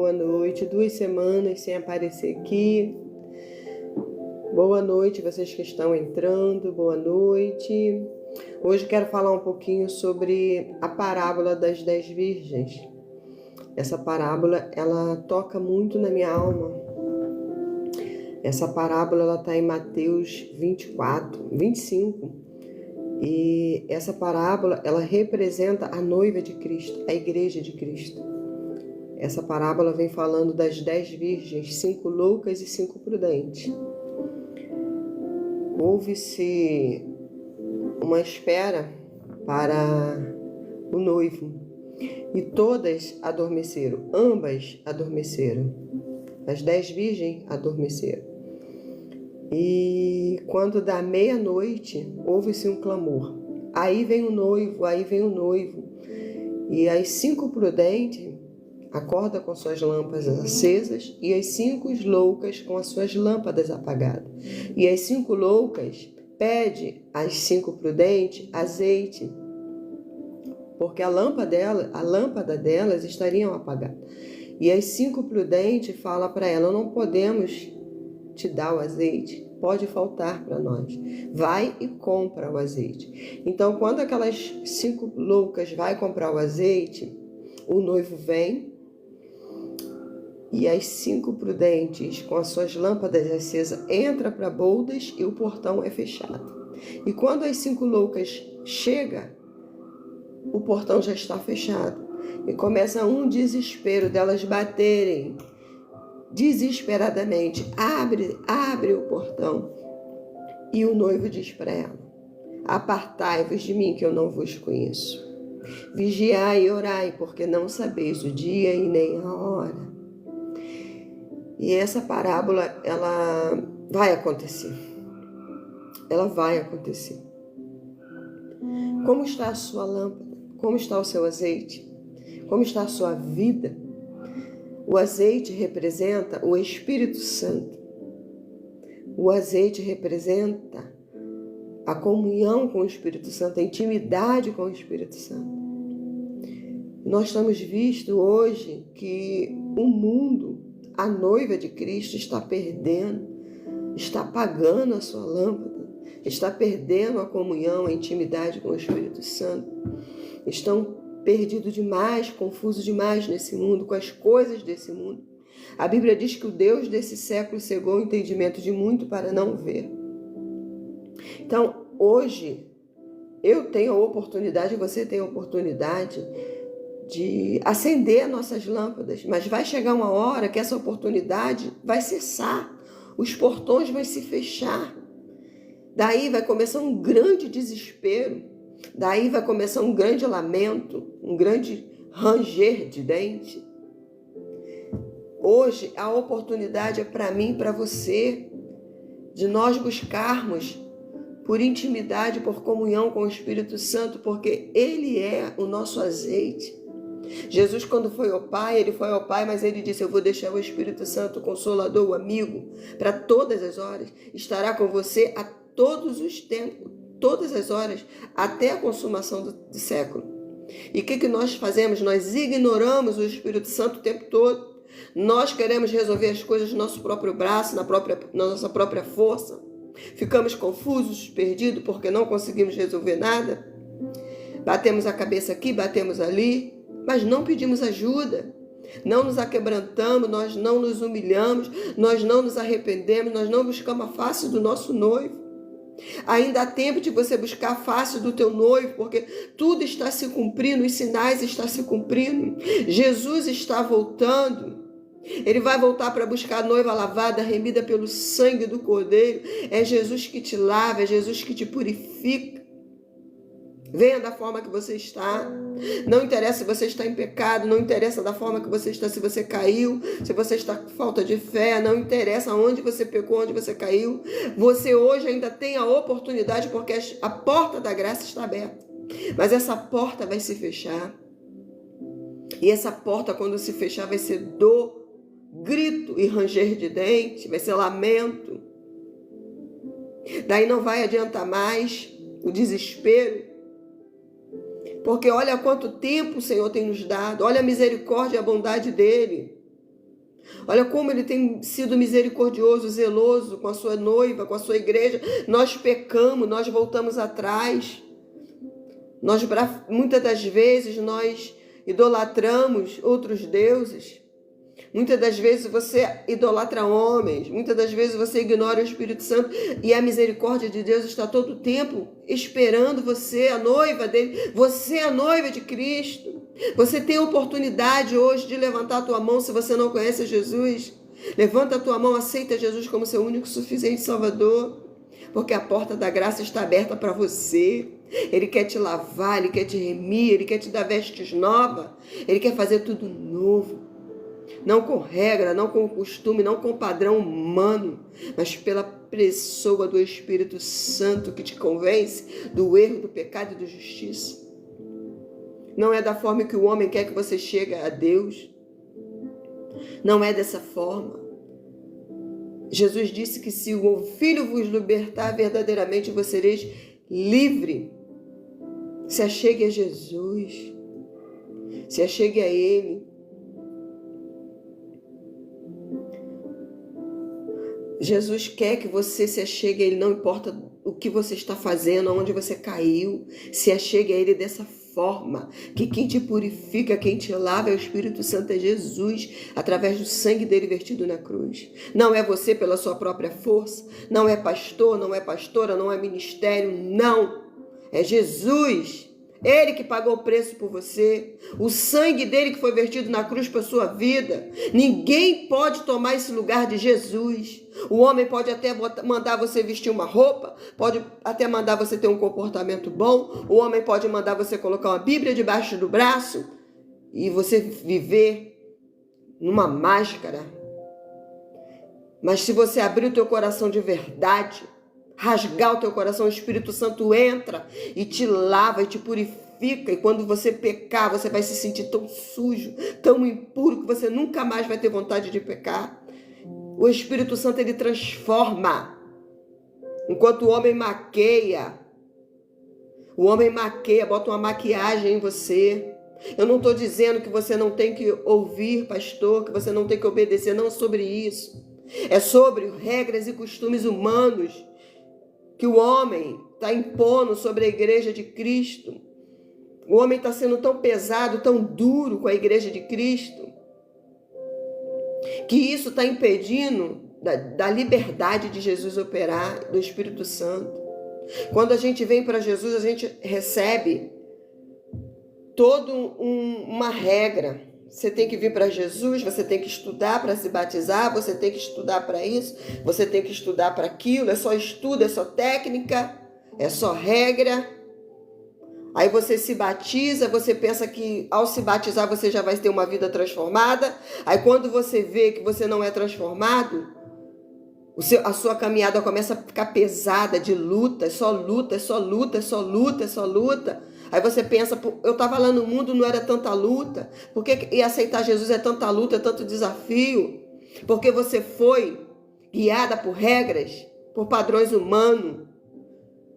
Boa noite, 2 semanas sem aparecer aqui. Boa noite, vocês que estão entrando, boa noite. Hoje quero falar um pouquinho sobre a parábola das 10 virgens. Essa parábola, ela toca muito na minha alma. Essa parábola, ela está em Mateus 25. E essa parábola, ela representa a noiva de Cristo, a igreja de Cristo. Essa parábola vem falando das 10 virgens, 5 loucas e 5 prudentes. Houve-se uma espera para o noivo e todas adormeceram, ambas adormeceram. As 10 virgens adormeceram. E quando dá meia-noite, houve-se um clamor. Aí vem o noivo, aí vem o noivo. E as 5 prudentes acordam com suas lâmpadas acesas e as 5 loucas com as suas lâmpadas apagadas. E as 5 loucas pedem às 5 prudentes azeite, porque a lâmpada delas estariam apagadas. E as 5 prudentes falam para ela: não podemos te dar o azeite, pode faltar para nós. Vai e compra o azeite. Então, quando aquelas 5 loucas vai comprar o azeite, o noivo vem e as 5 prudentes, com as suas lâmpadas acesas, entram para boldas e o portão é fechado. E quando as 5 loucas chegam, o portão já está fechado. E começa um desespero delas baterem desesperadamente: abre o portão. E o noivo diz para ela: apartai-vos de mim, que eu não vos conheço. Vigiai e orai, porque não sabeis o dia e nem a hora. E essa parábola, ela vai acontecer. Ela vai acontecer. Como está a sua lâmpada? Como está o seu azeite? Como está a sua vida? O azeite representa o Espírito Santo. O azeite representa a comunhão com o Espírito Santo, a intimidade com o Espírito Santo. Nós temos visto hoje que o mundo, a noiva de Cristo, está perdendo, está apagando a sua lâmpada, está perdendo a comunhão, a intimidade com o Espírito Santo. Estão perdidos demais, confusos demais nesse mundo, com as coisas desse mundo. A Bíblia diz que o Deus desse século cegou o entendimento de muito para não ver. Então, hoje, eu tenho a oportunidade, você tem a oportunidade de acender nossas lâmpadas, mas vai chegar uma hora que essa oportunidade vai cessar, os portões vão se fechar, daí vai começar um grande desespero, daí vai começar um grande lamento, um grande ranger de dente. Hoje a oportunidade é para mim e para você, de nós buscarmos por intimidade, por comunhão com o Espírito Santo, porque Ele é o nosso azeite. Jesus, quando foi ao Pai, Ele foi ao Pai, mas Ele disse: eu vou deixar o Espírito Santo, o Consolador, o amigo, para todas as horas. Estará com você a todos os tempos, todas as horas, até a consumação do século. E o que nós fazemos? Nós ignoramos o Espírito Santo o tempo todo. Nós queremos resolver as coisas no nosso próprio braço, na nossa própria força. Ficamos confusos, perdidos, porque não conseguimos resolver nada. Batemos a cabeça aqui, batemos ali, mas não pedimos ajuda. Não nos aquebrantamos, nós não nos humilhamos, nós não nos arrependemos, nós não buscamos a face do nosso noivo. Ainda há tempo de você buscar a face do teu noivo, porque tudo está se cumprindo, os sinais estão se cumprindo. Jesus está voltando. Ele vai voltar para buscar a noiva lavada, remida pelo sangue do Cordeiro. É Jesus que te lava, é Jesus que te purifica. Venha da forma que você está. Não interessa se você está em pecado, não interessa da forma que você está, se você caiu, se você está com falta de fé, não interessa onde você pecou, onde você caiu. Você hoje ainda tem a oportunidade, porque a porta da graça está aberta. Mas essa porta vai se fechar. E essa porta, quando se fechar, vai ser dor, grito e ranger de dente, vai ser lamento. Daí não vai adiantar mais o desespero. Porque olha quanto tempo o Senhor tem nos dado, olha a misericórdia e a bondade dele. Olha como ele tem sido misericordioso, zeloso com a sua noiva, com a sua igreja. Nós pecamos, nós voltamos atrás. Muitas das vezes nós idolatramos outros deuses. Muitas das vezes você idolatra homens, muitas das vezes você ignora o Espírito Santo, e a misericórdia de Deus está todo o tempo esperando você, a noiva dele. Você é a noiva de Cristo. Você tem a oportunidade hoje de levantar a tua mão se você não conhece Jesus. Levanta a tua mão, aceita Jesus como seu único e suficiente Salvador, porque a porta da graça está aberta para você. Ele quer te lavar, Ele quer te remir, Ele quer te dar vestes novas, Ele quer fazer tudo novo. Não com regra, não com costume, não com padrão humano, mas pela pessoa do Espírito Santo que te convence do erro, do pecado e da justiça. Não é da forma que o homem quer que você chegue a Deus. Não é dessa forma. Jesus disse que se o Filho vos libertar, verdadeiramente você sereis livre. Se achegue a Jesus. Se achegue a Ele. Jesus quer que você se achegue a Ele, não importa o que você está fazendo, onde você caiu, se achegue a Ele dessa forma, que quem te purifica, quem te lava é o Espírito Santo, é Jesus, através do sangue dele vertido na cruz. Não é você pela sua própria força, não é pastor, não é pastora, não é ministério, não, é Jesus. Ele que pagou o preço por você, o sangue dele que foi vertido na cruz para a sua vida. Ninguém pode tomar esse lugar de Jesus. O homem pode até mandar você vestir uma roupa, pode até mandar você ter um comportamento bom, o homem pode mandar você colocar uma Bíblia debaixo do braço e você viver numa máscara. Mas se você abrir o teu coração de verdade, rasgar o teu coração, o Espírito Santo entra e te lava e te purifica. E quando você pecar, você vai se sentir tão sujo, tão impuro, que você nunca mais vai ter vontade de pecar. O Espírito Santo, ele transforma. Enquanto o homem maqueia, bota uma maquiagem em você. Eu não estou dizendo que você não tem que ouvir, pastor, que você não tem que obedecer, não é sobre isso. É sobre regras e costumes humanos que o homem está impondo sobre a igreja de Cristo. O homem está sendo tão pesado, tão duro com a igreja de Cristo, que isso está impedindo da liberdade de Jesus operar, do Espírito Santo. Quando a gente vem para Jesus, a gente recebe toda uma regra. Você tem que vir para Jesus, você tem que estudar para se batizar, você tem que estudar para isso, você tem que estudar para aquilo. É só estudo, é só técnica, é só regra. Aí você se batiza, você pensa que ao se batizar você já vai ter uma vida transformada. Aí quando você vê que você não é transformado, a sua caminhada começa a ficar pesada de luta, é só luta, é só luta, é só luta, é só luta. Aí você pensa, eu estava lá no mundo, não era tanta luta. Por que aceitar Jesus é tanta luta, é tanto desafio? Porque você foi guiada por regras, por padrões humanos.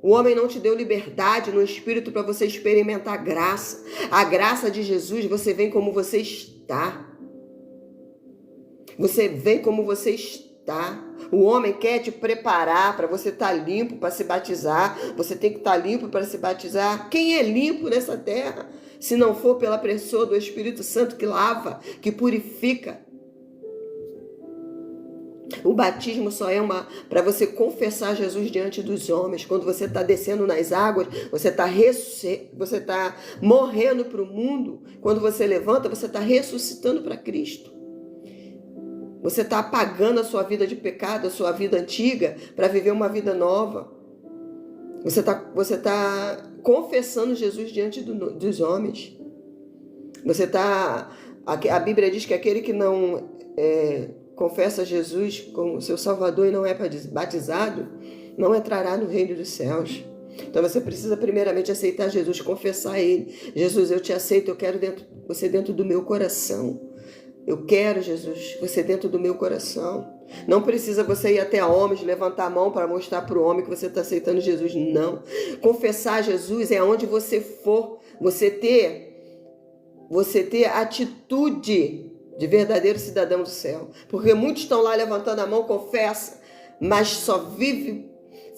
O homem não te deu liberdade no espírito para você experimentar a graça. A graça de Jesus, você vem como você está. Você vem como você está. O homem quer te preparar para você estar limpo para se batizar. Você tem que estar limpo para se batizar. Quem é limpo nessa terra? Se não for pela pessoa do Espírito Santo que lava, que purifica. O batismo só é para você confessar Jesus diante dos homens. Quando você está descendo nas águas, você está morrendo para o mundo. Quando você levanta, você está ressuscitando para Cristo. Você está apagando a sua vida de pecado, a sua vida antiga, para viver uma vida nova. Você tá confessando Jesus diante dos homens. A Bíblia diz que aquele que não confessa Jesus como seu Salvador e não é batizado, não entrará no reino dos céus. Então você precisa primeiramente aceitar Jesus, confessar Ele. Jesus, eu te aceito, eu quero você dentro do meu coração. Eu quero, Jesus, você dentro do meu coração. Não precisa você ir até homens, levantar a mão para mostrar para o homem que você está aceitando Jesus. Não. Confessar Jesus é onde você for. Você ter atitude de verdadeiro cidadão do céu. Porque muitos estão lá levantando a mão, confessa, mas só vive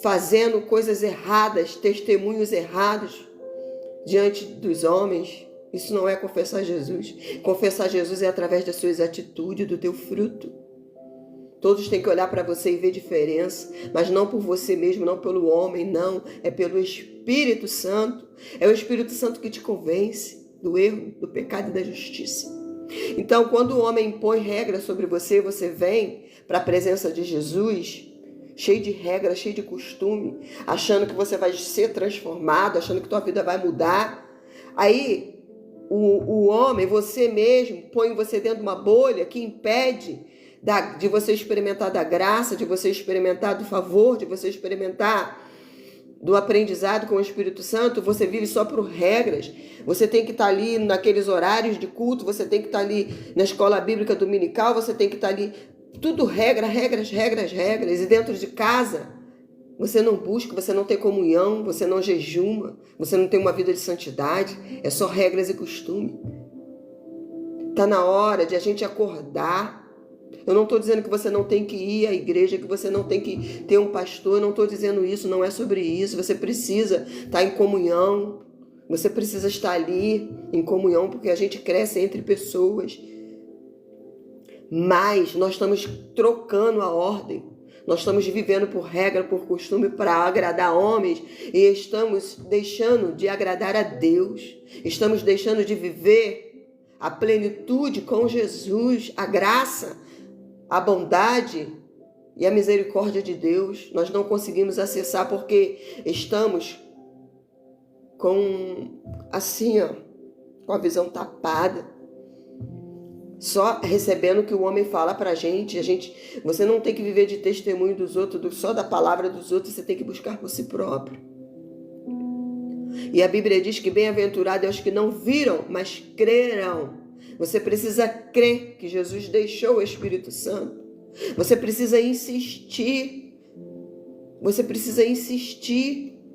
fazendo coisas erradas, testemunhos errados diante dos homens. Isso não é confessar Jesus. Confessar Jesus é através das suas atitudes, do teu fruto. Todos têm que olhar para você e ver diferença, mas não por você mesmo, não pelo homem, não. É pelo Espírito Santo. É o Espírito Santo que te convence do erro, do pecado e da justiça. Então, quando o homem impõe regras sobre você, você vem para a presença de Jesus, cheio de regras, cheio de costume, achando que você vai ser transformado, achando que tua vida vai mudar. Aí, o homem, você mesmo, põe você dentro de uma bolha que impede de você experimentar da graça, de você experimentar do favor, de você experimentar do aprendizado com o Espírito Santo. Você vive só por regras. Você tem que estar ali naqueles horários de culto, você tem que estar ali na escola bíblica dominical, você tem que estar ali, tudo regras. E dentro de casa, você não busca, você não tem comunhão, você não jejuma, você não tem uma vida de santidade, é só regras e costume. Está na hora de a gente acordar. Eu não estou dizendo que você não tem que ir à igreja, que você não tem que ter um pastor, eu não estou dizendo isso, não é sobre isso. Você precisa estar em comunhão, você precisa estar ali em comunhão, porque a gente cresce entre pessoas. Mas nós estamos trocando a ordem, nós estamos vivendo por regra, por costume, para agradar homens, e estamos deixando de agradar a Deus, estamos deixando de viver a plenitude com Jesus, a graça, a bondade e a misericórdia de Deus. Nós não conseguimos acessar porque estamos com a visão tapada, só recebendo o que o homem fala pra gente. Você não tem que viver de testemunho dos outros, só da palavra dos outros, você tem que buscar por si próprio. E a Bíblia diz que bem-aventurado é os que não viram, mas crerão. Você precisa crer que Jesus deixou o Espírito Santo. Você precisa insistir.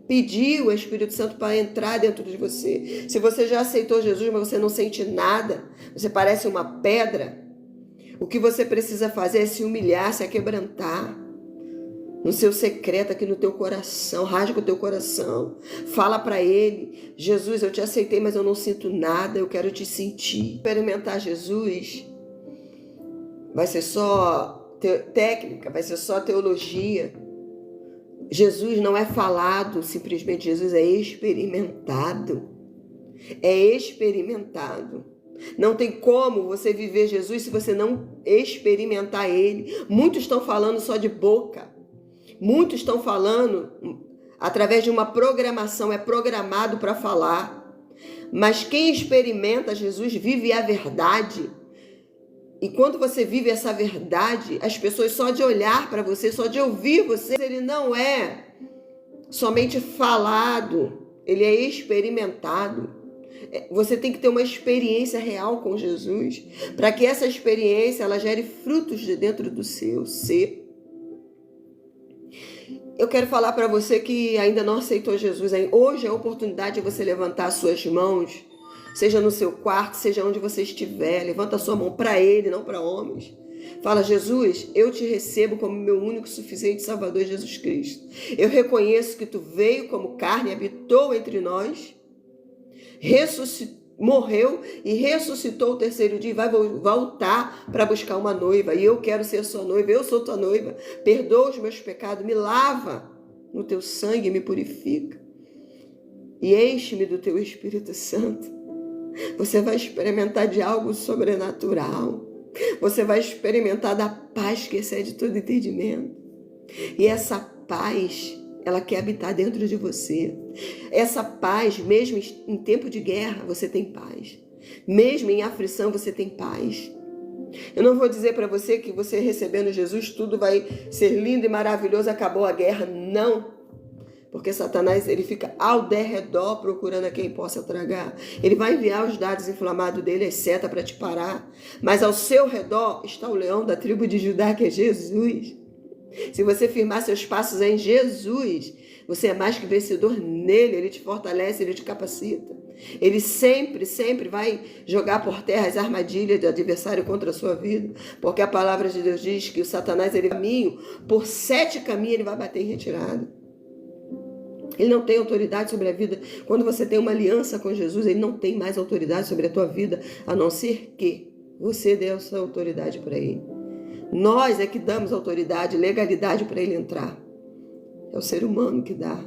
Pedir o Espírito Santo para entrar dentro de você. Se você já aceitou Jesus, mas você não sente nada, você parece uma pedra, o que você precisa fazer é se humilhar, se aquebrantar no seu secreto, aqui no teu coração. Rasga o teu coração, fala para ele: Jesus, eu te aceitei, mas eu não sinto nada, eu quero te sentir. Experimentar Jesus vai ser só técnica, vai ser só teologia. Jesus não é falado simplesmente, Jesus é experimentado. É experimentado. Não tem como você viver Jesus se você não experimentar Ele. Muitos estão falando só de boca. Muitos estão falando através de uma programação, é programado para falar. Mas quem experimenta Jesus vive a verdade. E quando você vive essa verdade, as pessoas só de olhar para você, só de ouvir você, ele não é somente falado, ele é experimentado. Você tem que ter uma experiência real com Jesus, para que essa experiência ela gere frutos de dentro do seu ser. Eu quero falar para você que ainda não aceitou Jesus. Hoje é a oportunidade de você levantar as suas mãos, seja no seu quarto, seja onde você estiver. Levanta a sua mão para Ele, não para homens. Fala: Jesus, eu te recebo como meu único e suficiente Salvador, Jesus Cristo. Eu reconheço que tu veio como carne, habitou entre nós, morreu e ressuscitou o terceiro dia e vai voltar para buscar uma noiva. E eu quero ser sua noiva, eu sou tua noiva. Perdoa os meus pecados, me lava no teu sangue, me purifica. E enche-me do teu Espírito Santo. Você vai experimentar de algo sobrenatural. Você vai experimentar da paz que excede todo entendimento. E essa paz, ela quer habitar dentro de você. Essa paz, mesmo em tempo de guerra, você tem paz. Mesmo em aflição, você tem paz. Eu não vou dizer para você que você recebendo Jesus, tudo vai ser lindo e maravilhoso, acabou a guerra. Não. Porque Satanás, ele fica ao derredor procurando a quem possa tragar. Ele vai enviar os dardos inflamados dele, as setas para te parar. Mas ao seu redor está o leão da tribo de Judá, que é Jesus. Se você firmar seus passos em Jesus, você é mais que vencedor nele. Ele te fortalece, ele te capacita. Ele sempre vai jogar por terra as armadilhas do adversário contra a sua vida, porque a palavra de Deus diz que o Satanás, ele caminho, por 7 caminhos ele vai bater em retirada. Ele não tem autoridade sobre a vida. Quando você tem uma aliança com Jesus, ele não tem mais autoridade sobre a tua vida, a não ser que você dê essa autoridade para ele. Nós é que damos autoridade, legalidade para ele entrar. É o ser humano que dá.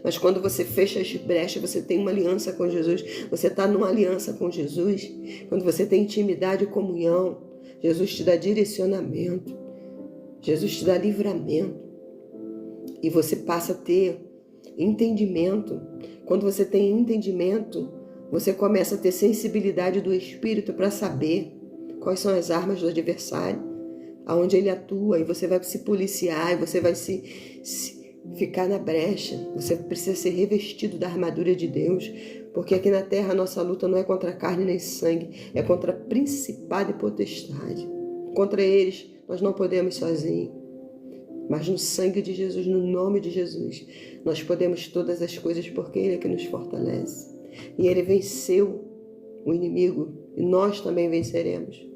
Mas quando você fecha as brechas, você tem uma aliança com Jesus. Você está numa aliança com Jesus. Quando você tem intimidade e comunhão, Jesus te dá direcionamento. Jesus te dá livramento. E você passa a ter entendimento. Quando você tem entendimento, você começa a ter sensibilidade do Espírito para saber quais são as armas do adversário, aonde ele atua, e você vai se policiar, e você vai ficar na brecha. Você precisa ser revestido da armadura de Deus, porque aqui na terra a nossa luta não é contra a carne nem sangue, é contra principado e potestade. Contra eles nós não podemos sozinhos, mas no sangue de Jesus, no nome de Jesus, nós podemos todas as coisas, porque Ele é que nos fortalece. E Ele venceu o inimigo, e nós também venceremos.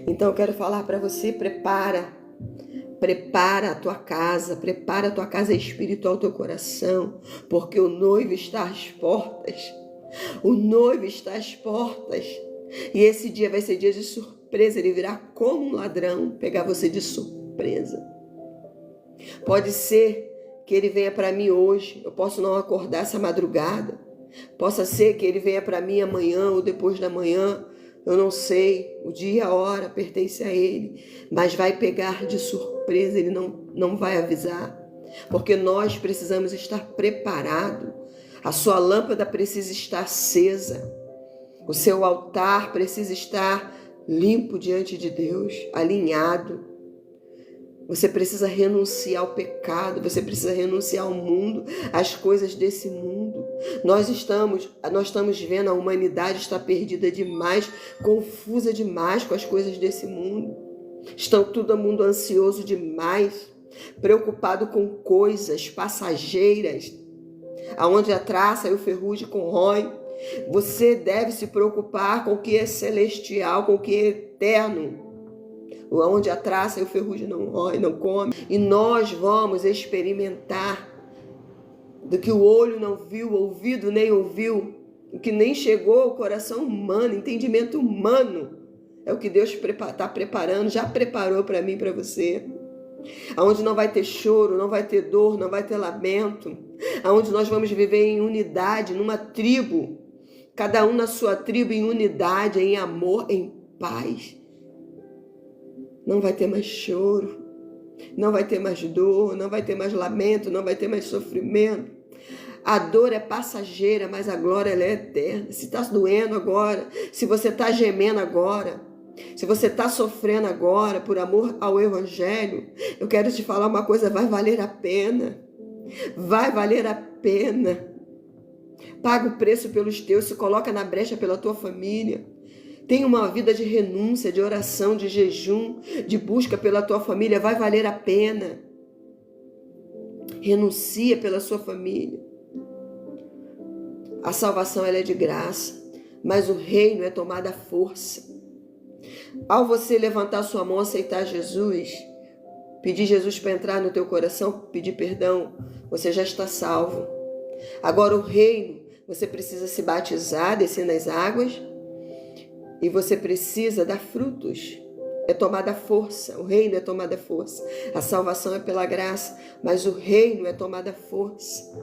Então eu quero falar para você, prepara a tua casa espiritual, teu coração, porque o noivo está às portas. O noivo está às portas. E esse dia vai ser dia de surpresa. Ele virá como um ladrão pegar você de surpresa. Pode ser que ele venha para mim hoje. Eu posso não acordar essa madrugada. Possa ser que ele venha para mim amanhã ou depois da manhã. Eu não sei, o dia e a hora pertence a ele, mas vai pegar de surpresa, ele não vai avisar, porque nós precisamos estar preparados. A sua lâmpada precisa estar acesa, o seu altar precisa estar limpo diante de Deus, alinhado. Você precisa renunciar ao pecado, você precisa renunciar ao mundo, às coisas desse mundo. Nós estamos vendo a humanidade está perdida demais, confusa demais com as coisas desse mundo. Estão todo mundo ansioso demais, preocupado com coisas passageiras, aonde a traça e o ferrugem corroem. Você deve se preocupar com o que é celestial, com o que é eterno, onde a traça e o ferrugem não rói, não come. E nós vamos experimentar do que o olho não viu, o ouvido nem ouviu, o que nem chegou ao coração humano, entendimento humano. É o que Deus está preparando, já preparou para mim e para você. Aonde não vai ter choro, não vai ter dor, não vai ter lamento. Aonde nós vamos viver em unidade, numa tribo. Cada um na sua tribo, em unidade, em amor, em paz. Não vai ter mais choro, não vai ter mais dor, não vai ter mais lamento, não vai ter mais sofrimento. A dor é passageira, mas a glória ela é eterna. Se está doendo agora, se você está gemendo agora, se você está sofrendo agora por amor ao Evangelho, eu quero te falar uma coisa, vai valer a pena. Vai valer a pena. Paga o preço pelos teus, se coloca na brecha pela tua família. Tenha uma vida de renúncia, de oração, de jejum, de busca pela tua família. Vai valer a pena. Renuncia pela sua família. A salvação ela é de graça, mas o reino é tomado à força. Ao você levantar sua mão, aceitar Jesus, pedir Jesus para entrar no teu coração, pedir perdão, você já está salvo. Agora o reino, você precisa se batizar, descer nas águas, e você precisa dar frutos. É tomada a força. O reino é tomada a força. A salvação é pela graça, mas o reino é tomada a força.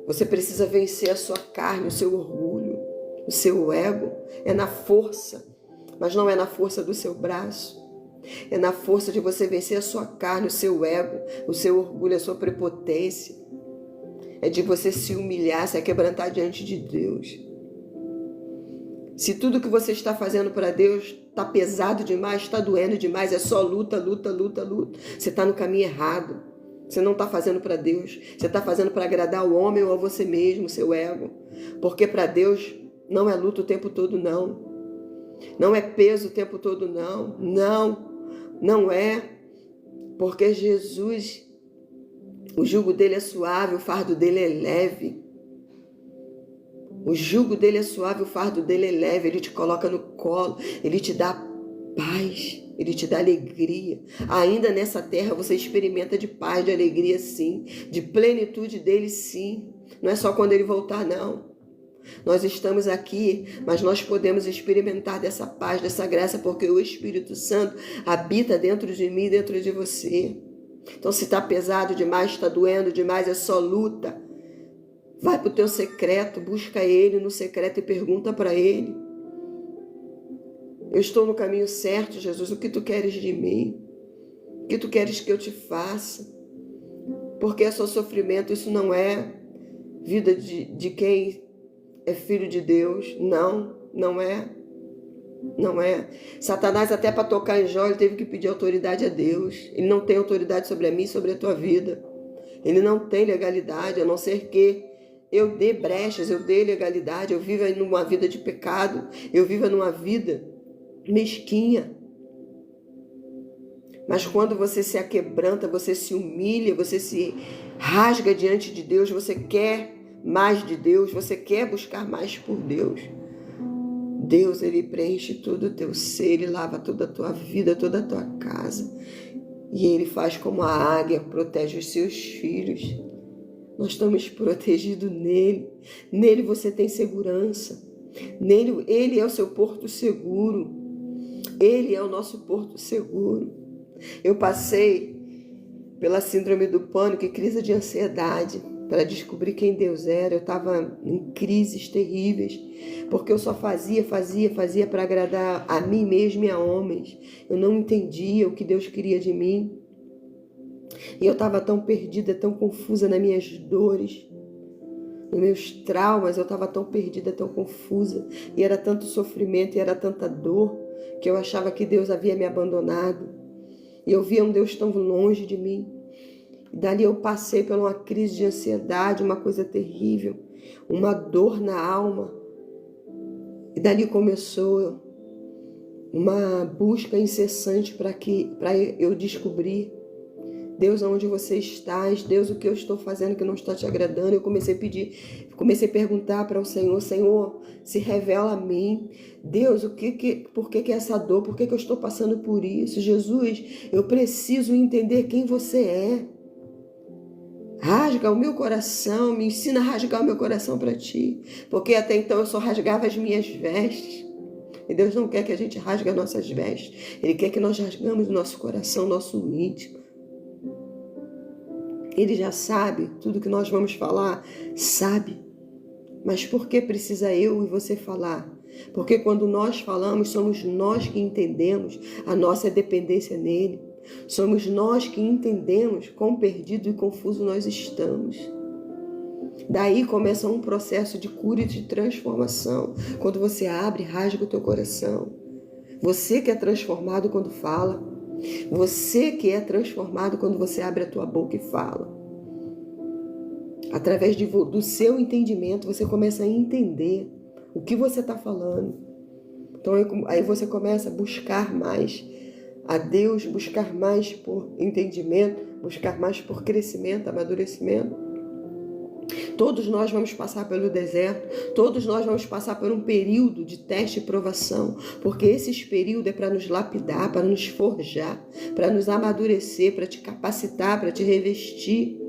Você precisa vencer a sua carne, o seu orgulho, o seu ego. É na força, mas não é na força do seu braço. É na força de você vencer a sua carne, o seu ego, o seu orgulho, a sua prepotência. É de você se humilhar, se aquebrantar diante de Deus. Se tudo que você está fazendo para Deus está pesado demais, está doendo demais, é só luta, luta, luta, luta, você está no caminho errado. Você não está fazendo para Deus. Você está fazendo para agradar o homem ou a você mesmo, o seu ego. Porque para Deus não é luta o tempo todo, não. Não é peso o tempo todo, não. Não, não é. Porque Jesus, o jugo dele é suave, o fardo dele é leve. O jugo dele é suave, o fardo dele é leve. Ele te coloca no colo, ele te dá paz, ele te dá alegria. Ainda nessa terra você experimenta de paz, de alegria, sim, de plenitude dele, sim. Não é só quando ele voltar, não. Nós estamos aqui, mas nós podemos experimentar dessa paz, dessa graça, porque o Espírito Santo habita dentro de mim, dentro de você. Então, se está pesado demais, está doendo demais, é só luta. Vai para o teu secreto, busca ele no secreto e pergunta para ele: eu estou no caminho certo, Jesus, o que tu queres de mim? O que tu queres que eu te faça? Porque é só sofrimento, isso não é vida de quem é filho de Deus. Não, não é. Não é. Satanás, até para tocar em Jó, ele teve que pedir autoridade a Deus. Ele não tem autoridade sobre a mim, sobre a tua vida. Ele não tem legalidade, a não ser que eu dê brechas, eu dê legalidade, eu viva numa vida de pecado, eu viva numa vida mesquinha. Mas quando você se aquebranta, você se humilha, você se rasga diante de Deus, você quer mais de Deus, você quer buscar mais por Deus. Deus, ele preenche todo o teu ser, ele lava toda a tua vida, toda a tua casa. E ele faz como a águia, protege os seus filhos. Nós estamos protegidos nele. Nele você tem segurança. Nele, ele é o seu porto seguro. Ele é o nosso porto seguro. Eu passei pela síndrome do pânico e crise de ansiedade para descobrir quem Deus era. Eu estava em crises terríveis, porque eu só fazia para agradar a mim mesma e a homens. Eu não entendia o que Deus queria de mim. E eu estava tão perdida, tão confusa nas minhas dores, nos meus traumas. Eu estava tão perdida, tão confusa. E era tanto sofrimento, e era tanta dor, que eu achava que Deus havia me abandonado. E eu via um Deus tão longe de mim. E dali eu passei por uma crise de ansiedade, uma coisa terrível, uma dor na alma. E dali começou uma busca incessante para eu descobrir: Deus, onde você estás? Deus, o que eu estou fazendo que não está te agradando? Eu comecei a perguntar para o Senhor: Senhor, se revela a mim. Deus, por que essa dor? Por que eu estou passando por isso? Jesus, eu preciso entender quem você é. Rasga o meu coração, me ensina a rasgar o meu coração para ti. Porque até então eu só rasgava as minhas vestes. E Deus não quer que a gente rasgue as nossas vestes. Ele quer que nós rasgamos o nosso coração, nosso íntimo. Ele já sabe tudo que nós vamos falar, sabe. Mas por que precisa eu e você falar? Porque quando nós falamos, somos nós que entendemos a nossa dependência nele. Somos nós que entendemos quão perdido e confuso nós estamos. Daí começa um processo de cura e de transformação. Quando você abre, rasga o teu coração. Você que é transformado quando fala. Você que é transformado quando você abre a tua boca e fala. Através do seu entendimento, você começa a entender o que você está falando. Então aí você começa a buscar mais a Deus, buscar mais por entendimento, buscar mais por crescimento, amadurecimento. Todos nós vamos passar pelo deserto, todos nós vamos passar por um período de teste e provação, porque esse período é para nos lapidar, para nos forjar, para nos amadurecer, para te capacitar, para te revestir,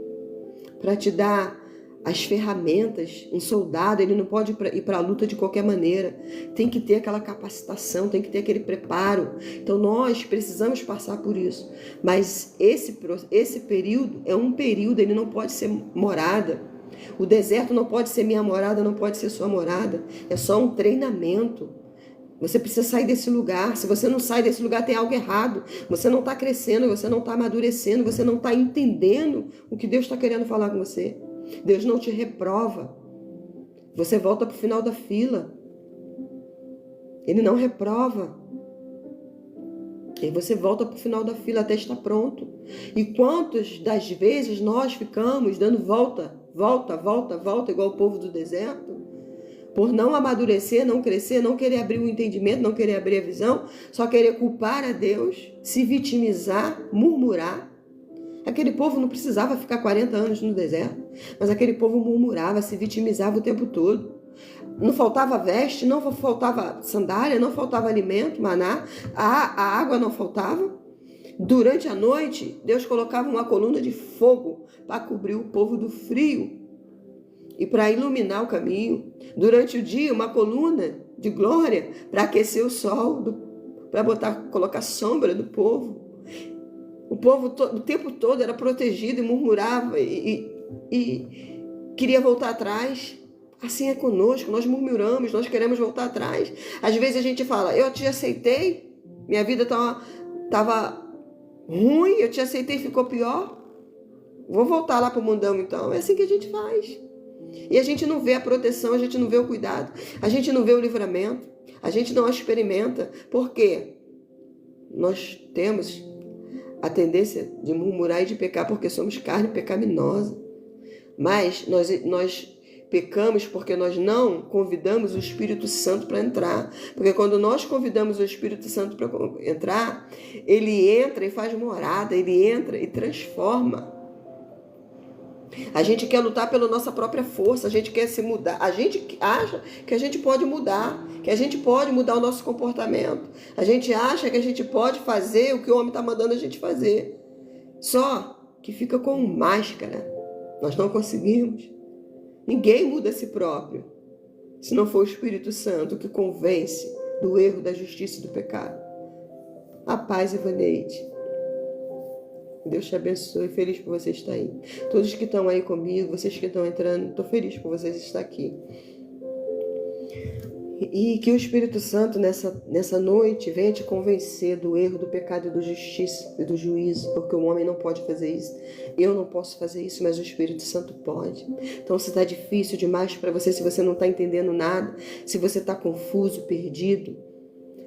para te dar as ferramentas. Um soldado, ele não pode ir para a luta de qualquer maneira, tem que ter aquela capacitação, tem que ter aquele preparo. Então nós precisamos passar por isso, mas esse período é um período, ele não pode ser morada. O deserto não pode ser minha morada, não pode ser sua morada. É só um treinamento. Você precisa sair desse lugar. Se você não sai desse lugar, tem algo errado. Você não está crescendo, você não está amadurecendo, você não está entendendo o que Deus está querendo falar com você. Deus não te reprova. Você volta para o final da fila. Ele não reprova. E você volta para o final da fila até estar pronto. E quantas das vezes nós ficamos dando volta, igual o povo do deserto, por não amadurecer, não crescer, não querer abrir o entendimento, não querer abrir a visão, só querer culpar a Deus, se vitimizar, murmurar. Aquele povo não precisava ficar 40 anos no deserto, mas aquele povo murmurava, se vitimizava o tempo todo. Não faltava veste, não faltava sandália, não faltava alimento, maná, a água não faltava. Durante a noite, Deus colocava uma coluna de fogo para cobrir o povo do frio e para iluminar o caminho. Durante o dia, uma coluna de glória para aquecer o sol, para colocar sombra do povo. O povo o tempo todo era protegido e murmurava e queria voltar atrás. Assim é conosco, nós murmuramos, nós queremos voltar atrás. Às vezes a gente fala, eu te aceitei, minha vida estava ruim, eu te aceitei e ficou pior. Vou voltar lá para o mundão então. É assim que a gente faz. E a gente não vê a proteção, a gente não vê o cuidado, a gente não vê o livramento, a gente não experimenta. Por quê? Nós temos a tendência de murmurar e de pecar porque somos carne pecaminosa. Mas nós pecamos porque nós não convidamos o Espírito Santo para entrar. Porque quando nós convidamos o Espírito Santo para entrar, ele entra e faz morada, ele entra e transforma. A gente quer lutar pela nossa própria força, a gente quer se mudar, a gente acha que a gente pode mudar, que a gente pode mudar o nosso comportamento, a gente acha que a gente pode fazer o que o homem está mandando a gente fazer, só que fica com máscara. Nós não conseguimos. Ninguém muda a si próprio, se não for o Espírito Santo que convence do erro, da justiça e do pecado. A paz, Ivaneide. Deus te abençoe, feliz por você estar aí. Todos que estão aí comigo, vocês que estão entrando, estou feliz por vocês estar aqui. E que o Espírito Santo nessa noite venha te convencer do erro, do pecado e da justiça e do juízo, porque o homem não pode fazer isso. Eu não posso fazer isso, mas o Espírito Santo pode. Então, se está difícil demais para você, se você não está entendendo nada, se você está confuso, perdido,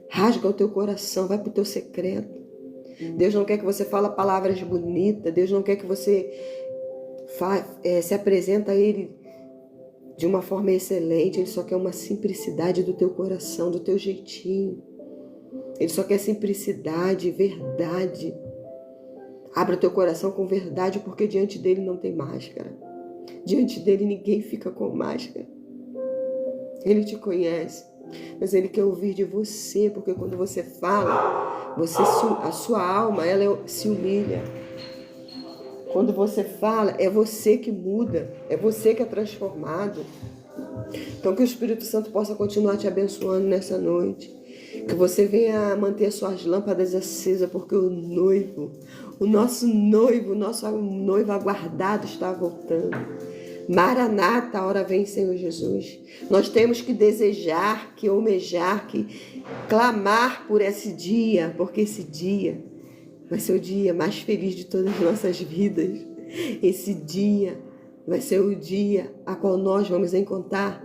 rasga o teu coração, vai para o teu secreto. Deus não quer que você fale palavras bonitas, Deus não quer que você se apresente a Ele de uma forma excelente. Ele só quer uma simplicidade do teu coração, do teu jeitinho. Ele só quer simplicidade, verdade. Abra o teu coração com verdade, porque diante dele não tem máscara. Diante dele ninguém fica com máscara. Ele te conhece, mas ele quer ouvir de você, porque quando você fala, a sua alma ela se humilha. Quando você fala, é você que muda, é você que é transformado. Então que o Espírito Santo possa continuar te abençoando nessa noite. Que você venha manter suas lâmpadas acesas, porque o nosso noivo aguardado está voltando. Maranata, a hora vem, Senhor Jesus. Nós temos que desejar, que almejar, que clamar por esse dia, porque esse dia vai ser o dia mais feliz de todas as nossas vidas. Esse dia vai ser o dia a qual nós vamos encontrar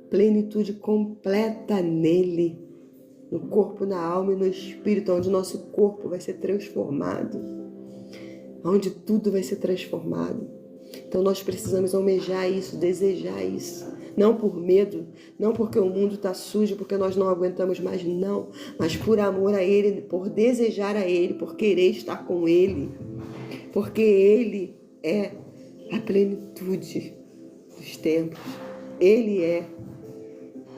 plenitude completa nele, no corpo, na alma e no espírito, onde o nosso corpo vai ser transformado, onde tudo vai ser transformado. Então nós precisamos almejar isso, desejar isso, não por medo, não porque o mundo está sujo, porque nós não aguentamos mais, não, mas por amor a Ele, por desejar a Ele, por querer estar com Ele, porque Ele é a plenitude dos tempos. Ele é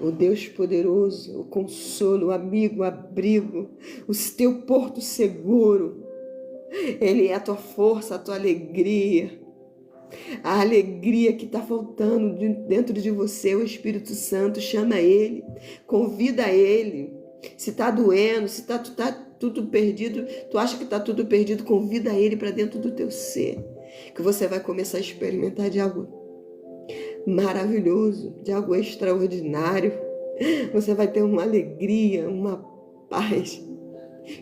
o Deus poderoso, o consolo, o amigo, o abrigo, o teu porto seguro. Ele é a tua força, a tua alegria. A alegria que está faltando dentro de você, o Espírito Santo, chama Ele, convida Ele. Se está doendo, se tá tudo perdido, tu acha que está tudo perdido, convida Ele para dentro do teu ser, que você vai começar a experimentar de algo maravilhoso, de algo extraordinário. Você vai ter uma alegria, uma paz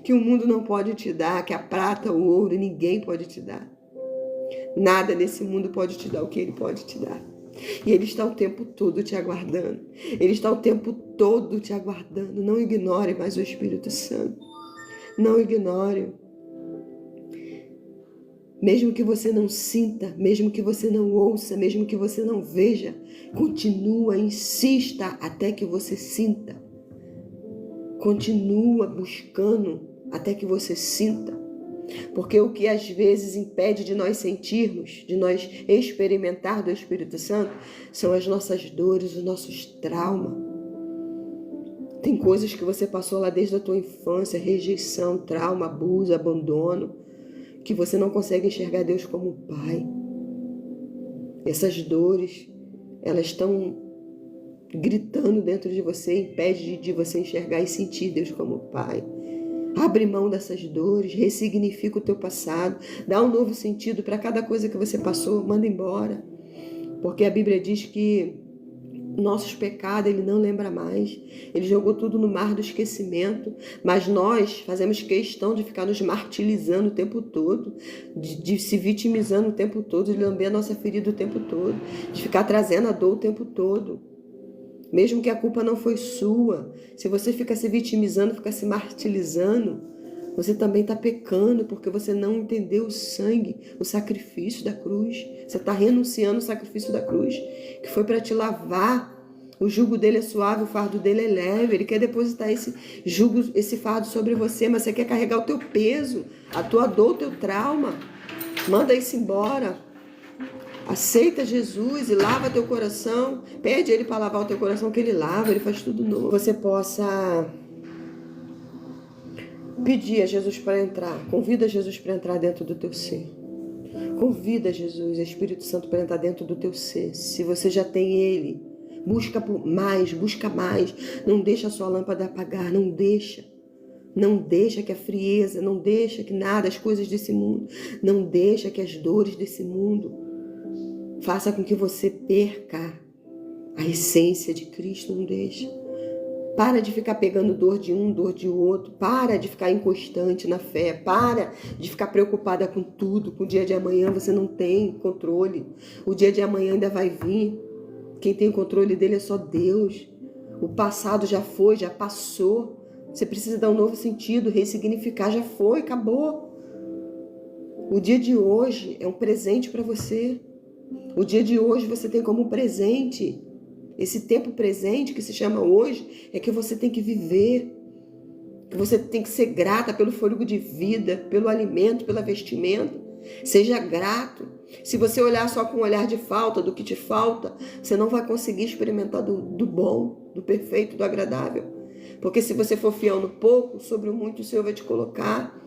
que o mundo não pode te dar, que a prata, o ouro, ninguém pode te dar. Nada nesse mundo pode te dar o que Ele pode te dar. E Ele está o tempo todo te aguardando. Ele está o tempo todo te aguardando. Não ignore mais o Espírito Santo. Não ignore. Mesmo que você não sinta, mesmo que você não ouça, mesmo que você não veja, continua, insista até que você sinta. Continua buscando até que você sinta. Porque o que às vezes impede de nós sentirmos, de nós experimentar do Espírito Santo, são as nossas dores, os nossos traumas. Tem coisas que você passou lá desde a tua infância, rejeição, trauma, abuso, abandono, que você não consegue enxergar Deus como Pai. Essas dores, elas estão gritando dentro de você, impede de você enxergar e sentir Deus como Pai. Abre mão dessas dores, ressignifica o teu passado, dá um novo sentido para cada coisa que você passou, manda embora. Porque a Bíblia diz que nossos pecados Ele não lembra mais. Ele jogou tudo no mar do esquecimento. Mas nós fazemos questão de ficar nos martirizando o tempo todo, de se vitimizando o tempo todo, de lamber a nossa ferida o tempo todo, de ficar trazendo a dor o tempo todo. Mesmo que a culpa não foi sua, se você fica se vitimizando, fica se martirizando, você também está pecando, porque você não entendeu o sangue, o sacrifício da cruz. Você está renunciando ao sacrifício da cruz, que foi para te lavar. O jugo dele é suave, o fardo dele é leve. Ele quer depositar esse jugo, esse fardo sobre você, mas você quer carregar o teu peso, a tua dor, o teu trauma. Manda isso embora. Aceita Jesus e lava teu coração. Pede Ele para lavar o teu coração, que Ele lava, Ele faz tudo novo. Você possa pedir a Jesus para entrar. Convida Jesus para entrar dentro do teu ser. Convida Jesus, Espírito Santo, para entrar dentro do teu ser. Se você já tem Ele, busca mais, busca mais. Não deixa a sua lâmpada apagar, não deixa. Não deixa que a frieza, não deixa que nada, as coisas desse mundo, não deixa que as dores desse mundo faça com que você perca a essência de Cristo, não deixa. Para de ficar pegando dor de um, dor de outro. Para de ficar inconstante na fé. Para de ficar preocupada com tudo. Com o dia de amanhã você não tem controle. O dia de amanhã ainda vai vir. Quem tem o controle dele é só Deus. O passado já foi, já passou. Você precisa dar um novo sentido, ressignificar. Já foi, acabou. O dia de hoje é um presente para você. O dia de hoje você tem como presente, esse tempo presente que se chama hoje, é que você tem que viver, que você tem que ser grata pelo fôlego de vida, pelo alimento, pela vestimenta. Seja grato. Se você olhar só com um olhar de falta, do que te falta, você não vai conseguir experimentar do bom, do perfeito, do agradável. Porque se você for fiel no pouco, sobre o muito o Senhor vai te colocar.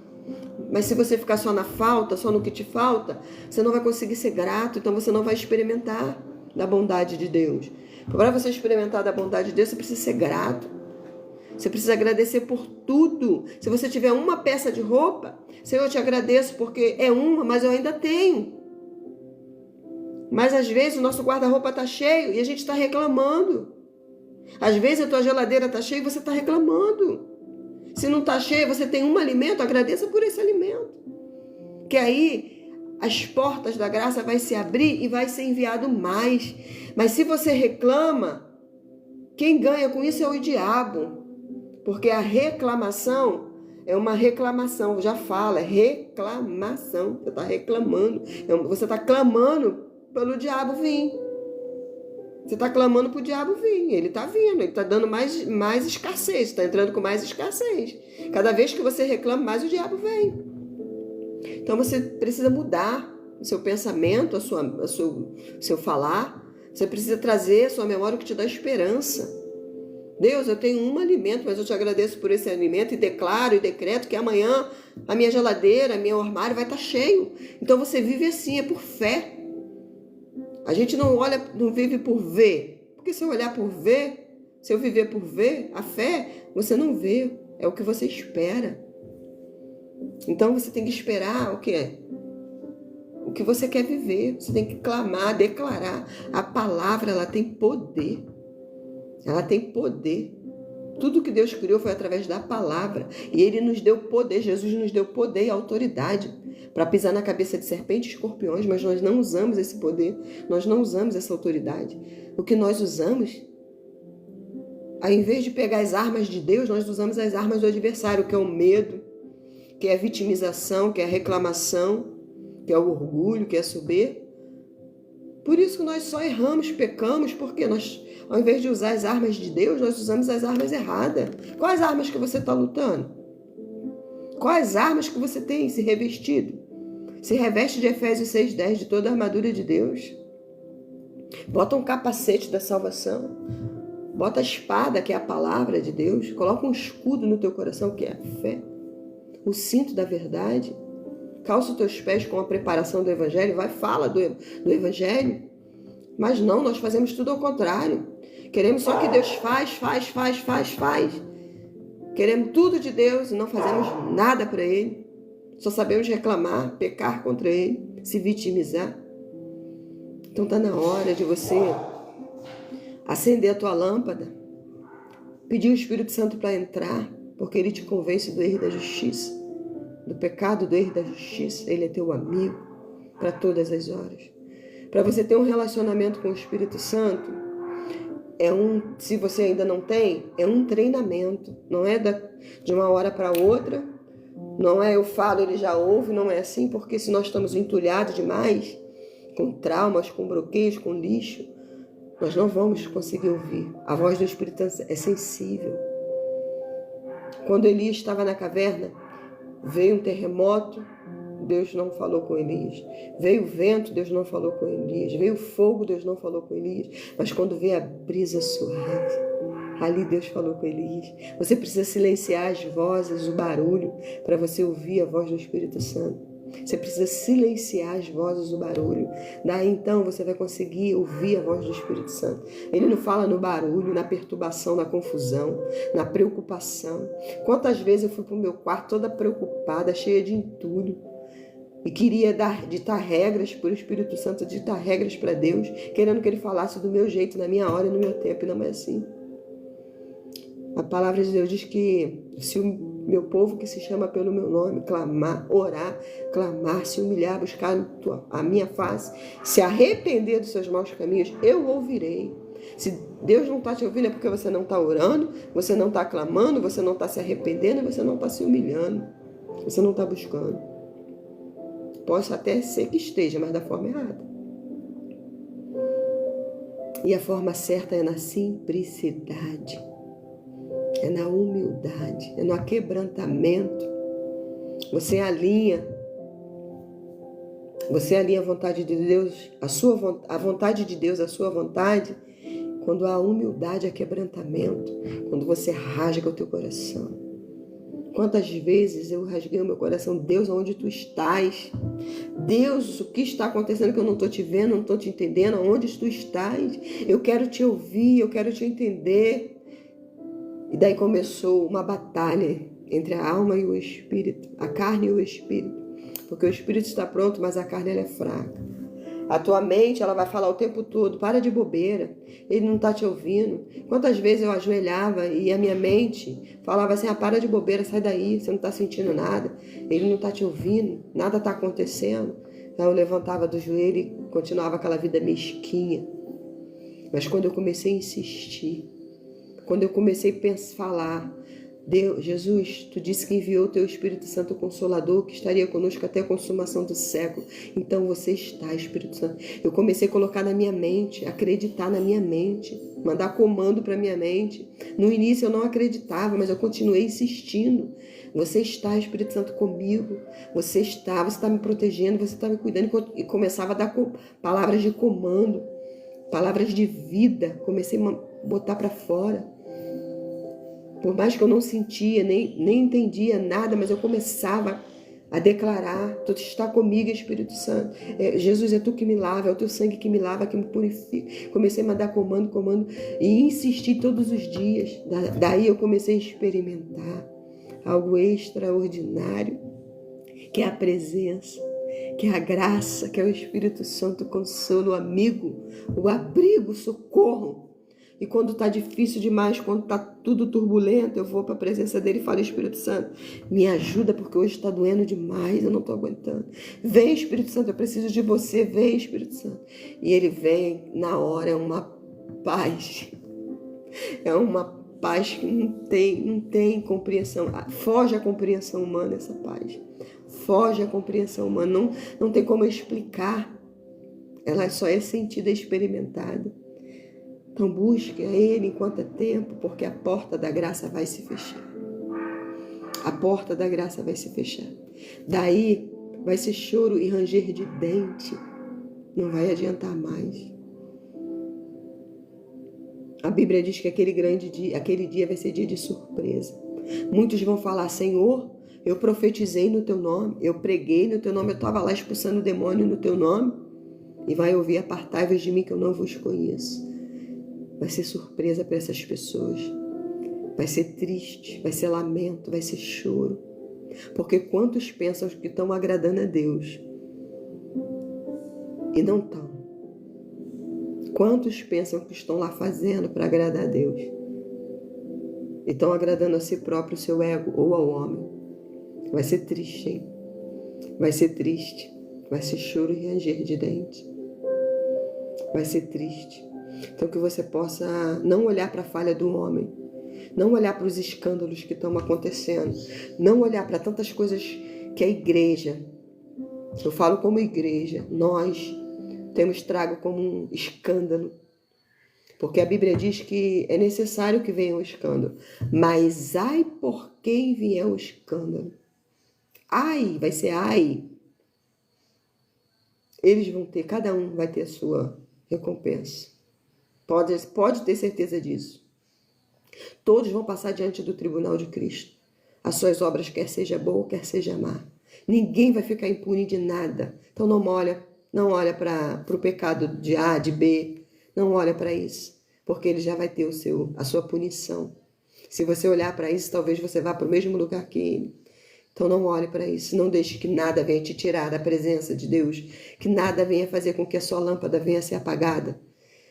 Mas se você ficar só na falta, só no que te falta, você não vai conseguir ser grato, então você não vai experimentar da bondade de Deus. Para você experimentar da bondade de Deus, você precisa ser grato. Você precisa agradecer por tudo. Se você tiver uma peça de roupa, Senhor, eu te agradeço porque é uma, mas eu ainda tenho. Mas às vezes o nosso guarda-roupa está cheio e a gente está reclamando. Às vezes a tua geladeira está cheia e você está reclamando. Se não está cheia, você tem um alimento, agradeça por esse alimento. Que aí as portas da graça vai se abrir e vai ser enviado mais. Mas se você reclama, quem ganha com isso é o diabo. Porque a reclamação é uma reclamação, já fala, é reclamação. Você está reclamando, você está clamando pelo diabo vir. Você está clamando para o diabo vir, ele está vindo, ele está dando mais escassez, está entrando com mais escassez. Cada vez que você reclama, mais o diabo vem. Então você precisa mudar o seu pensamento, seu falar. Você precisa trazer a sua memória o que te dá esperança. Deus, eu tenho um alimento, mas eu te agradeço por esse alimento e declaro e decreto que amanhã a minha geladeira, meu armário vai estar cheio. Então você vive assim, é por fé. A gente não vive por ver. Porque se eu olhar por ver, se eu viver por ver, a fé, você não vê. É o que você espera. Então você tem que esperar o quê? O que você quer viver. Você tem que clamar, declarar. A palavra, ela tem poder. Ela tem poder. Tudo que Deus criou foi através da palavra. E Ele nos deu poder. Jesus nos deu poder e autoridade para pisar na cabeça de serpentes e escorpiões, mas nós não usamos esse poder. Nós não usamos essa autoridade. O que nós usamos, ao invés de pegar as armas de Deus, nós usamos as armas do adversário, que é o medo, que é a vitimização, que é a reclamação, que é o orgulho, que é a soberba. Por isso que nós só erramos, pecamos, porque nós, ao invés de usar as armas de Deus, nós usamos as armas erradas. Quais armas que você está lutando? Quais armas que você tem se revestido? Se reveste de Efésios 6,10, de toda a armadura de Deus. Bota um capacete da salvação. Bota a espada, que é a palavra de Deus. Coloca um escudo no teu coração, que é a fé. O cinto da verdade. Calça os teus pés com a preparação do Evangelho. Vai, fala do Evangelho. Mas não, nós fazemos tudo ao contrário. Queremos só que Deus faz. Queremos tudo de Deus e não fazemos nada para Ele. Só sabemos reclamar, pecar contra Ele, se vitimizar. Então está na hora de você acender a tua lâmpada, pedir o Espírito Santo para entrar, porque Ele te convence do erro e da justiça, do pecado, do erro e da justiça. Ele é teu amigo para todas as horas. Para você ter um relacionamento com o Espírito Santo, se você ainda não tem, é um treinamento. Não é de uma hora para outra, não é eu falo, ele já ouve, não é assim, porque se nós estamos entulhados demais, com traumas, com bloqueios, com lixo, nós não vamos conseguir ouvir. A voz do Espírito Santo é sensível. Quando Elias estava na caverna, veio um terremoto, Deus não falou com Elias. Veio o vento, Deus não falou com Elias. Veio o fogo, Deus não falou com Elias. Mas quando veio a brisa suave, ali Deus falou com Elias. Você precisa silenciar as vozes, o barulho, para você ouvir a voz do Espírito Santo. Você precisa silenciar as vozes, o barulho. Daí então você vai conseguir ouvir a voz do Espírito Santo. Ele não fala no barulho, na perturbação, na confusão, na preocupação. Quantas vezes eu fui para o meu quarto toda preocupada, cheia de entulho, e queria ditar regras para o Espírito Santo, ditar regras para Deus, querendo que Ele falasse do meu jeito, na minha hora e no meu tempo, e não é assim. A palavra de Deus diz que se o meu povo que se chama pelo meu nome clamar, orar, clamar, se humilhar, buscar a minha face, se arrepender dos seus maus caminhos, eu ouvirei. Se Deus não está te ouvindo é porque você não está orando, você não está clamando, você não está se arrependendo, você não está se humilhando, você não está buscando. Pode até ser que esteja, mas da forma errada. E a forma certa é na simplicidade, é na humildade, é no aquebrantamento. Você alinha a vontade de Deus, a vontade de Deus, a sua vontade, quando há humildade, há quebrantamento, quando você rasga o teu coração. Quantas vezes eu rasguei o meu coração, Deus, onde tu estás? Deus, o que está acontecendo que eu não estou te vendo, não estou te entendendo, onde tu estás? Eu quero te ouvir, eu quero te entender. E daí começou uma batalha entre a alma e o espírito, a carne e o espírito. Porque o espírito está pronto, mas a carne ela é fraca. A tua mente, ela vai falar o tempo todo, para de bobeira, ele não está te ouvindo. Quantas vezes eu ajoelhava e a minha mente falava assim, para de bobeira, sai daí, você não está sentindo nada, ele não está te ouvindo, nada está acontecendo. Aí eu levantava do joelho e continuava aquela vida mesquinha. Mas quando eu comecei a insistir, quando eu comecei a falar, Deus, Jesus, tu disse que enviou o teu Espírito Santo Consolador, que estaria conosco até a consumação do século. Então você está, Espírito Santo. Eu comecei a colocar na minha mente, acreditar na minha mente, mandar comando para minha mente. No início eu não acreditava, mas eu continuei insistindo. Você está, Espírito Santo, comigo. Você está me protegendo, você está me cuidando. E começava a dar palavras de comando, palavras de vida. Comecei a botar para fora. Por mais que eu não sentia, nem entendia nada, mas eu começava a declarar, tu está comigo, Espírito Santo. Jesus, é tu que me lava, é o teu sangue que me lava, que me purifica. Comecei a mandar comando, e insistir todos os dias. Daí eu comecei a experimentar algo extraordinário, que é a presença, que é a graça, que é o Espírito Santo, o consolo, o amigo, o abrigo, o socorro. E quando está difícil demais, quando está tudo turbulento, eu vou para a presença dele e falo, Espírito Santo, me ajuda porque hoje está doendo demais, eu não estou aguentando. Vem, Espírito Santo, eu preciso de você, vem, Espírito Santo. E ele vem na hora, é uma paz. É uma paz que não tem compreensão. Foge a compreensão humana essa paz. Foge a compreensão humana. Não tem como explicar. Ela só é sentida e experimentada. Então busque a Ele enquanto é tempo, porque a porta da graça vai se fechar. A porta da graça vai se fechar. Daí vai ser choro e ranger de dente. Não vai adiantar mais. A Bíblia diz que aquele dia vai ser dia de surpresa. Muitos vão falar: Senhor, eu profetizei no teu nome, eu preguei no teu nome, eu estava lá expulsando o demônio no teu nome. E vai ouvir: apartai-vos de mim que eu não vos conheço. Vai ser surpresa para essas pessoas. Vai ser triste, vai ser lamento, vai ser choro. Porque quantos pensam que estão agradando a Deus e não estão? Quantos pensam que estão lá fazendo para agradar a Deus? E estão agradando a si próprio, o seu ego ou ao homem. Vai ser triste, hein? Vai ser triste. Vai ser choro e ranger de dente. Vai ser triste. Então que você possa não olhar para a falha do homem. Não olhar para os escândalos que estão acontecendo. Não olhar para tantas coisas que a igreja, eu falo como igreja, nós temos trago como um escândalo. Porque a Bíblia diz que é necessário que venha o escândalo. Mas ai por quem vier o escândalo. Ai, vai ser ai. Eles vão ter, cada um vai ter a sua recompensa. Pode ter certeza disso. Todos vão passar diante do tribunal de Cristo. As suas obras, quer seja boa, quer seja má. Ninguém vai ficar impune de nada. Então não olha para o pecado de A, de B. Não olha para isso, porque ele já vai ter a sua punição. Se você olhar para isso, talvez você vá para o mesmo lugar que ele. Então não olhe para isso. Não deixe que nada venha te tirar da presença de Deus. Que nada venha fazer com que a sua lâmpada venha a ser apagada.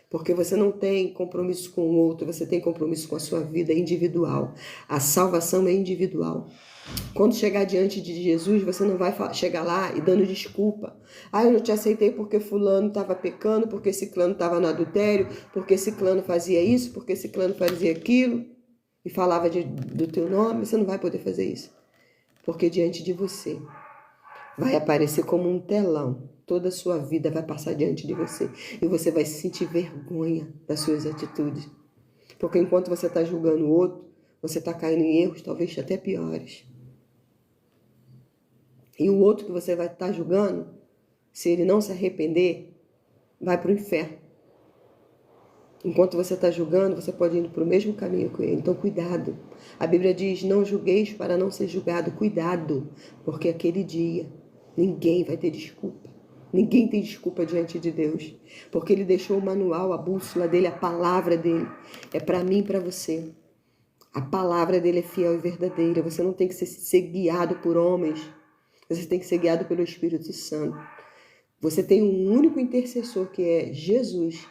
Porque você não tem compromisso com o outro, você tem compromisso com a sua vida individual. A salvação é individual. Quando chegar diante de Jesus, você não vai chegar lá e dando desculpa. Eu não te aceitei porque fulano estava pecando, porque ciclano estava no adultério, porque ciclano fazia isso, porque ciclano fazia aquilo, e falava do teu nome. Você não vai poder fazer isso. Porque diante de você vai aparecer como um telão. Toda a sua vida vai passar diante de você. E você vai sentir vergonha das suas atitudes. Porque enquanto você está julgando o outro, você está caindo em erros talvez até piores. E o outro que você vai estar julgando, se ele não se arrepender, vai para o inferno. Enquanto você está julgando, você pode ir para o mesmo caminho que ele. Então, cuidado. A Bíblia diz: não julgueis para não ser julgado. Cuidado, porque aquele dia ninguém vai ter desculpa. Ninguém tem desculpa diante de Deus, porque Ele deixou o manual, a bússola dele, a palavra dele. É para mim e para você. A palavra dele é fiel e verdadeira. Você não tem que ser guiado por homens. Você tem que ser guiado pelo Espírito Santo. Você tem um único intercessor, que é Jesus.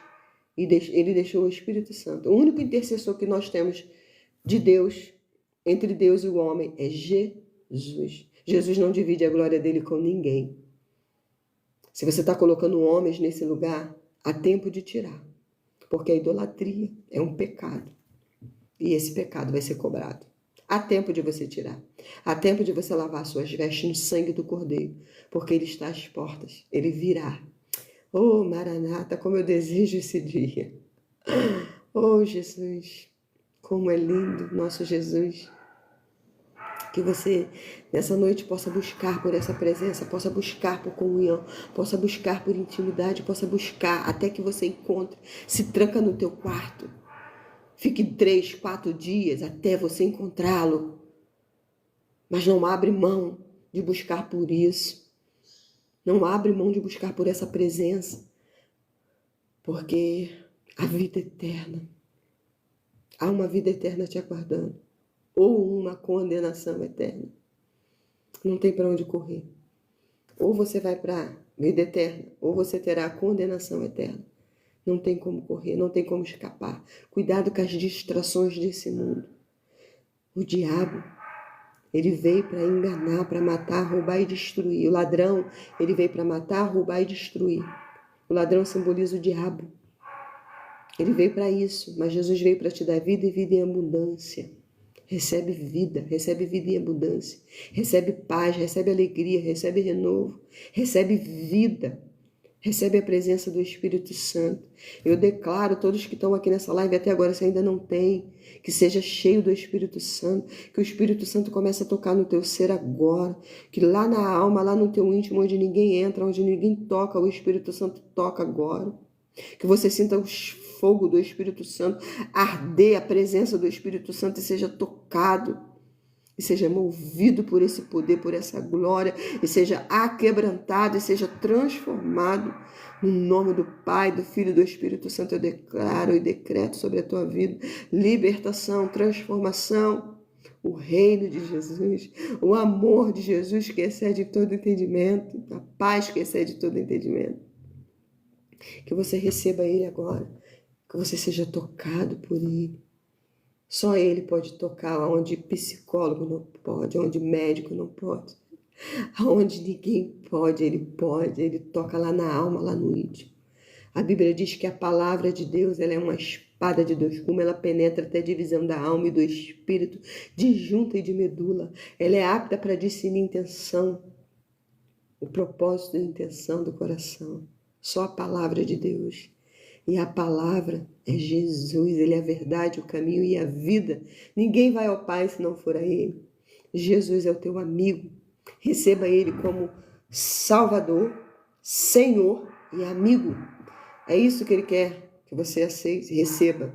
E ele deixou o Espírito Santo. O único intercessor que nós temos de Deus, entre Deus e o homem, é Jesus. Jesus não divide a glória dele com ninguém. Se você está colocando homens nesse lugar, há tempo de tirar. Porque a idolatria é um pecado. E esse pecado vai ser cobrado. Há tempo de você tirar. Há tempo de você lavar suas vestes no sangue do Cordeiro. Porque ele está às portas. Ele virá. Oh, Maranata, como eu desejo esse dia. Oh, Jesus, como é lindo nosso Jesus. Que você, nessa noite, possa buscar por essa presença, possa buscar por comunhão, possa buscar por intimidade, possa buscar até que você encontre. Se tranca no teu quarto. Fique 3, 4 dias até você encontrá-lo. Mas não abre mão de buscar por isso. Não abre mão de buscar por essa presença. Porque a vida eterna, há uma vida eterna te aguardando. Ou uma condenação eterna. Não tem para onde correr. Ou você vai para a vida eterna, ou você terá a condenação eterna. Não tem como correr, não tem como escapar. Cuidado com as distrações desse mundo. O diabo, ele veio para enganar, para matar, roubar e destruir. O ladrão, ele veio para matar, roubar e destruir. O ladrão simboliza o diabo. Ele veio para isso, mas Jesus veio para te dar vida e vida em abundância. Recebe vida em abundância. Recebe paz, recebe alegria, recebe renovo, recebe vida. Recebe a presença do Espírito Santo. Eu declaro, todos que estão aqui nessa live até agora, se ainda não tem, que seja cheio do Espírito Santo, que o Espírito Santo comece a tocar no teu ser agora, que lá na alma, lá no teu íntimo, onde ninguém entra, onde ninguém toca, o Espírito Santo toca agora. Que você sinta o fogo do Espírito Santo arder, a presença do Espírito Santo, e seja tocado, e seja movido por esse poder, por essa glória, e seja aquebrantado, e seja transformado. No nome do Pai, do Filho e do Espírito Santo, eu declaro e decreto sobre a tua vida libertação, transformação, o reino de Jesus, o amor de Jesus que excede todo entendimento, a paz que excede todo entendimento. Que você receba Ele agora, que você seja tocado por Ele. Só Ele pode tocar onde psicólogo não pode, onde médico não pode. Aonde ninguém pode, Ele pode. Ele toca lá na alma, lá no íntimo. A Bíblia diz que a palavra de Deus, ela é uma espada de dois gumes, ela penetra até a divisão da alma e do espírito, de junta e de medula. Ela é apta para discernir a intenção, o propósito e a intenção do coração. Só a palavra de Deus. E a palavra é Jesus, Ele é a verdade, o caminho e a vida. Ninguém vai ao Pai se não for a Ele. Jesus é o teu amigo. Receba Ele como Salvador, Senhor e amigo. É isso que Ele quer que você aceite, receba.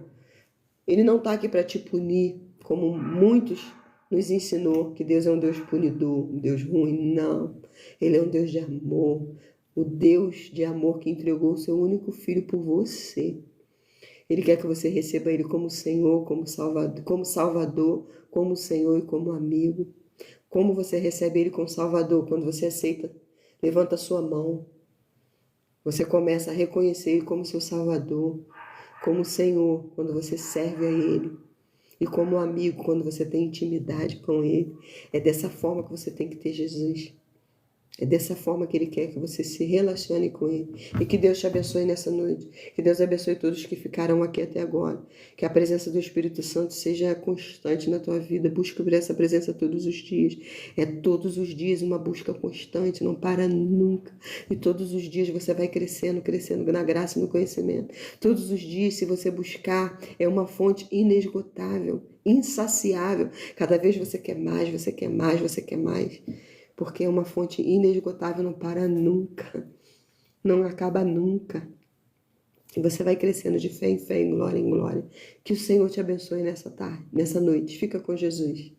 Ele não está aqui para te punir, como muitos nos ensinou, que Deus é um Deus punidor, um Deus ruim. Não, Ele é um Deus de amor. O Deus de amor que entregou o seu único filho por você. Ele quer que você receba Ele como Senhor, como Salvador, como Senhor e como amigo. Como você recebe Ele como Salvador? Quando você aceita, levanta a sua mão. Você começa a reconhecer Ele como seu Salvador, como Senhor, quando você serve a Ele. E como amigo, quando você tem intimidade com Ele. É dessa forma que você tem que ter Jesus. É dessa forma que Ele quer que você se relacione com Ele. E que Deus te abençoe nessa noite. Que Deus abençoe todos que ficaram aqui até agora. Que a presença do Espírito Santo seja constante na tua vida. Busca por essa presença todos os dias. É todos os dias uma busca constante, não para nunca. E todos os dias você vai crescendo, crescendo na graça e no conhecimento. Todos os dias, se você buscar, é uma fonte inesgotável, insaciável. Cada vez você quer mais, você quer mais, você quer mais. Porque é uma fonte inesgotável, não para nunca, não acaba nunca. E você vai crescendo de fé em fé, em glória em glória. Que o Senhor te abençoe nessa tarde, nessa noite. Fica com Jesus.